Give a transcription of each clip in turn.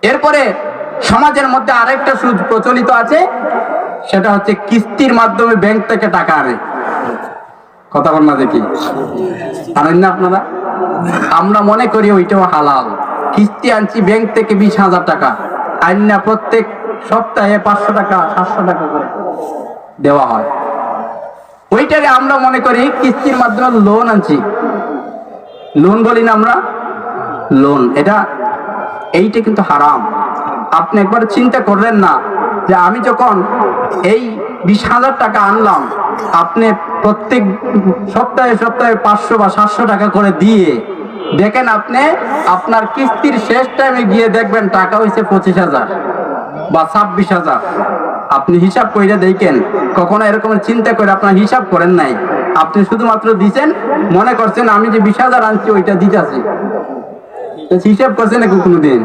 এরপরে সমাজের মধ্যে আরেকটা সুদ প্রচলিত আছে, সেটা হচ্ছে কিস্তির মাধ্যমে ব্যাংক থেকে টাকা আনে। কথা বল না দেখি, আনেন না আপনারা? আমরা মনে করি ওইটাও হালাল। কিস্তি আনছি ব্যাংক থেকে 20,000 টাকা, আইনা প্রত্যেক সপ্তাহে 500 টাকা 700 টাকা করে দেওয়া হয়। ওইটাকে আমরা মনে করি কিস্তির মাধ্যমে লোন আনছি। লোন বলি না আমরা, লোন। এইটা কিন্তু হারাম। আপনি একবার চিন্তা করলেন না যে আমি যখন এই 20,000 টাকা আনলাম, আপনি প্রত্যেক সপ্তাহে 500 বা 700 টাকা করে দিয়ে দেখেন, আপনি আপনার কিস্তির শেষ টাইমে গিয়ে দেখবেন টাকা হয়েছে 25,000 বা 26,000। আপনি হিসাব করে দেখেন, কখনো এরকম চিন্তা করে আপনার হিসাব করেন নাই। আপনি শুধুমাত্র দিচ্ছেন, মনে করছেন আমি যে 20,000 আনছি ওইটা দিতেছি। হিসাব করছেন নাকি কোনোদিন?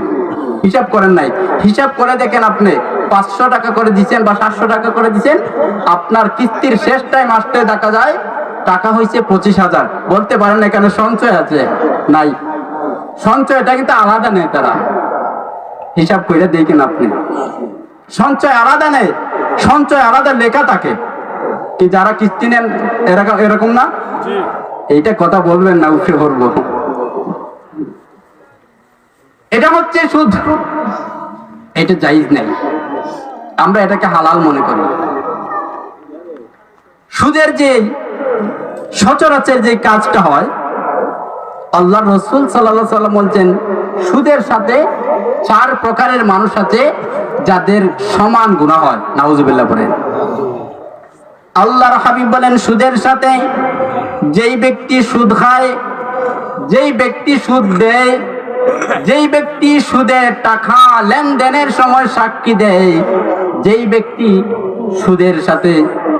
হিসাব করেন নাই। হিসাব করে দেখেন, আপনি 500 টাকা করে দিচ্ছেন বা 700 টাকা করে দিচ্ছেন, আপনার কিস্তির শেষ টাইম আসতে দেখা যায় টাকা হয়েছে 25,000। বলতে পারেন এখানে সঞ্চয় আছে? নাই। সঞ্চয়টা কিন্তু আলাদা নেই। তারা হিসাব করে দেখেন, আপনি সঞ্চয় আলাদা নেই, সঞ্চয় আলাদা লেখা থাকে। কি যারা কিস্তি নেন এরকম না? এইটা কথা বলবেন না, উঠে পড়বো। এটা হচ্ছে সুদ, এটা জায়েজ নেই। আমরা এটাকে হালাল মনে করি। সুদের যে সচরাচর যে কাজটা হয়, আল্লাহ রাসূল সাল্লাল্লাহু আলাইহি ওয়াসাল্লাম বলছেন, সুদের সাথে 4 প্রকারের মানুষ আছে যাদের সমান গুনাহ হয়। নাউজুবিল্লাহ বলেন। আল্লাহর হাবিব বলেন, সুদের সাথে যেই ব্যক্তি সুদ খায়, যেই ব্যক্তি সুদ দেয়, যেই ব্যক্তি সুদের টাকা লেনদেনের সময় সাক্ষী দেয়, যেই ব্যক্তি সুদের সাথে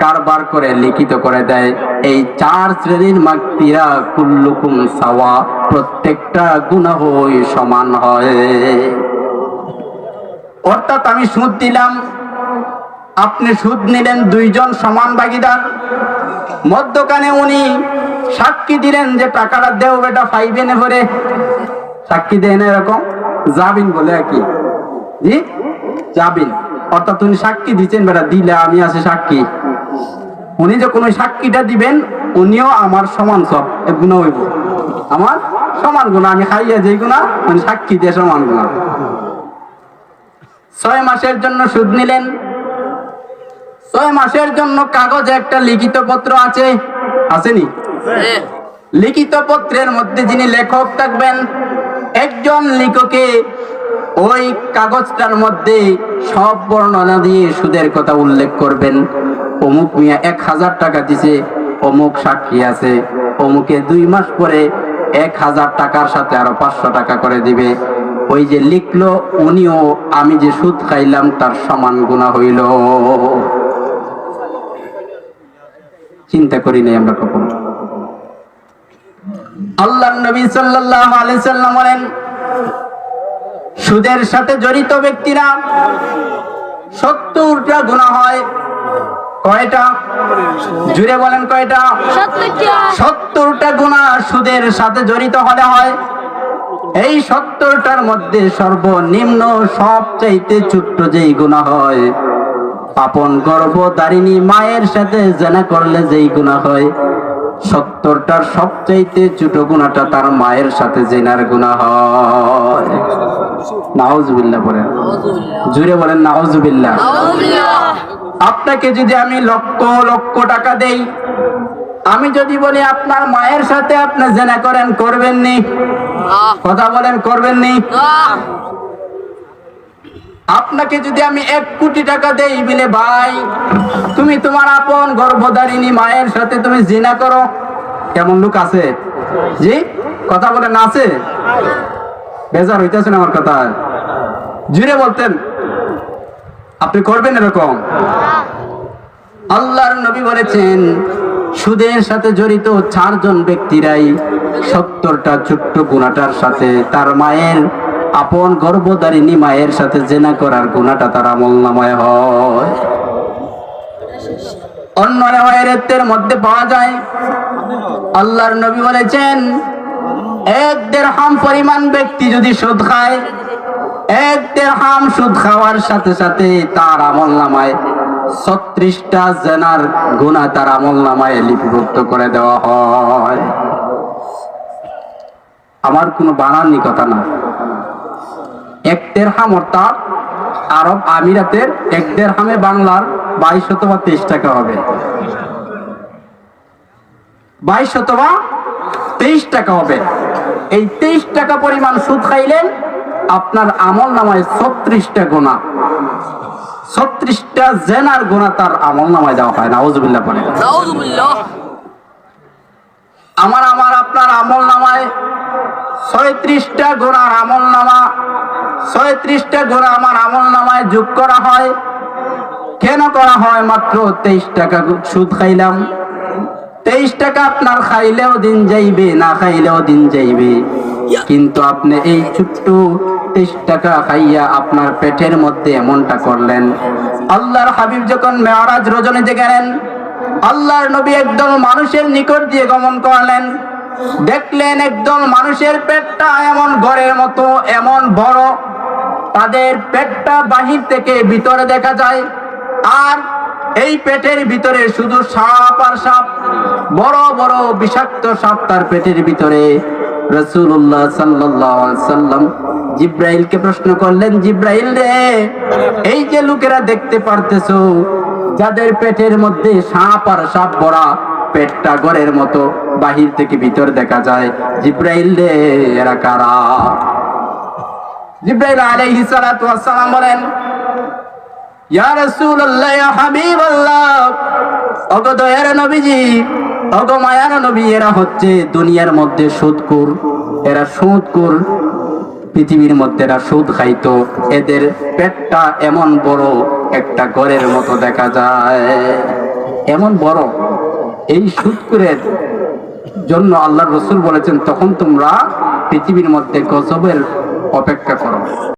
কারবার করে লিখিত করে দেয়, এই 4 শ্রেণীর মাগফিরা কুল্লুকুম সাওয়া, প্রত্যেকটা গুনাহই সমান হয়। অর্থাৎ আমি সুদ দিলাম, আপনি সুদ নিলেন, 2 জন সমান ভাগীদার। মধ্যখানে উনি সাক্ষী দিলেন যে টাকাটা দেও বেটা, পাইবেন এবারে। সাক্ষী দেয় না এরকম, জামিন বলে আর কি, জি জামিন। অর্থাৎ উনি সাক্ষী দিচ্ছেন, বেটা দিলে আমি আছে সাক্ষী। উনি যখন ওই সাক্ষীটা দিবেন, উনিও আমার সমান সব গুনাহ হইব, আমার সমান গুনাহ। আমি খাইয়া যেই গুনাহ, উনি সাক্ষী দিয়ে সমান গুনাহ। 6 মাসের জন্য সুদ নিলেন, 6 মাসের জন্য কাগজে একটা লিখিত পত্র আছে, আসেনি? লিখিত পত্রের মধ্যে যিনি লেখক থাকবেন, একজন লেখকে ওই কাগজটার মধ্যে সব বর্ণনা দিয়ে সুদের কথা উল্লেখ করবেন। অমুক মিয়া 1,000 টাকা দিছে, অমুক সাক্ষী আছে, অমুকে 2 মাস পরে 1,000 টাকার সাথে আরো 500 টাকা করে দিবে। ওই যে লিখলো, উনিও আমি যে সুদ খাইলাম তার সমান গুনাহ হইল। চিন্তা করি নাই আমরা কখনো। আল্লাহর নবী সাল্লাল্লাহু আলাইহি সাল্লাম বলেন, সুদের সাথে জড়িত ব্যক্তিরা 70টা গুনাহ হয়। কয়টা? জুড়ে বলেন কয়টা? 70টা গুনাহ সুদের সাথে জড়িত হলে হয়। এই 70টার মধ্যে সর্বনিম্ন সবচাইতে ছোট্ট যেই গুনাহ হয়, আপন গর্ভধারিণী মায়ের সাথে জিনা করলে যেই গুনাহ হয়, 70টার সবচাইতে ছোট গুনাহটা তার মায়ের সাথে জিনার গুনাহ হয়। নাউজুবিল্লাহ বলেন, জুড়ে বলেন নাউজুবিল্লাহ। আপনাকে যদি আমি লক্ষ লক্ষ টাকা দেই, আমি যদি বলি আপনার মায়ের সাথে আপনি জিনা করেন, করবেন নি? কথা বলেন, করবেন নি? আপনাকে যদি আমি 1 কোটি টাকা দেই, বলে ভাই তুমি তোমার আপন গর্ভধারিণী মায়ের সাথে তুমি জিনা করো, কেমন লোক আছে? জি কথা বলেন, আছে? বেজার হইতেছেন আমার কথা? জুড়ে বলতেন, আপনি করবেন এরকম? আল্লাহর নবী বলেছেন, সুদের সাথে জড়িত 4 জন ব্যক্তিরাই 70টা ছোট্ট গুনাহটার সাথে তার মায়ের, আপন গর্ভধারিণী মায়ের সাথে জিনা করার গুনাহটা তার আমলনামায় হয়। অন্য রিওয়ায়াতের মধ্যে পাওয়া যায়, আল্লাহর নবী বলেছেন, 1 দিরহাম পরিমাণ ব্যক্তি যদি সুদ খায়, এক দিরহাম সুদ খাওয়ার সাথে সাথে তার আমলনামায় 36টা জেনার গুনাহ তার আমলনামায় লিপিবদ্ধ করে দেওয়া হয়। আমার কোনো বানানি কথা না। এক দিরহাম অর্থাৎ আরব আমিরাতের এক দিরহামে বাংলার 22 অথবা 23 টাকা হবে। 22 অথবা 23 টাকা হবে। এই 23 টাকা পরিমাণ সুদ খাইলেন, আপনার আমলনামায় 36টা গুনাহ, 36টা জেনার গুনাহ তার আমলনামায় দেওয়া হয়। নাউজুবিল্লাহ পড়ে। নাউজুবিল্লাহ। আমার আপনার আমলনামায় 36টা গুনার আমলনামা, 36টা গুনাহ আমার আমলনামায় যোগ করা হয়। কেন করা হয়? মাত্র 23 টাকা সুদ খাইলাম। 23 টাকা আপনার খাইলেও দিন যাইবে, না খাইলেও দিন যাইবে, কিন্তু আপনি এই ছোট্ট 23 টাকা খাইয়া আপনার পেটের মধ্যে এমনটা করলেন। আল্লাহর হাবিব যখন মেরাজ রজনীতে গেলেন, আল্লাহর নবী একদল মানুষের নিকট দিয়ে গমন করলেন। দেখলেন একদল মানুষের পেটটা এমন ঘরের মতো, এমন বড়, তাদের পেটটা বাহির থেকে ভিতরে দেখা যায়, আর এই পেটের ভিতরে শুধু সাপ আর সাপ, বড় বড় বিষাক্ত সাপ তার পেটের ভিতরে। রাসূলুল্লাহ সাল্লাল্লাহু আলাইহি সাল্লাম জিব্রাইলকে প্রশ্ন করলেন, জিব্রাইল রে, এই যে লোকেরা দেখতে পারতেছো যাদের পেটের মধ্যে সাপ আর সাপ ভরা, পেটটা ঘরের মতো, বাহির থেকে ভিতর দেখা যায়, জিব্রাইল রে, এরা কারা? জিব্রাইল আলাইহিস সালাতু ওয়াস সালাম বলেন, ইয়া রাসূলুল্লাহ, ইয়া হাবিবাল্লাহ, ওগো দয়ার নবীজি, ওগো মায়ার নবী, এরা হচ্ছে দুনিয়ার মধ্যে সুদখোর, এরা সুদখোর, পৃথিবীর মধ্যে এরা সুদ খাইতো, এদের পেটটা এমন বড়, একটা ঘরের মতো দেখা যায়, এমন বড়। এই সুদখোরের জন্য আল্লাহর রাসূল বলেছেন, তখন তোমরা পৃথিবীর মধ্যে গজবের অপেক্ষা করো।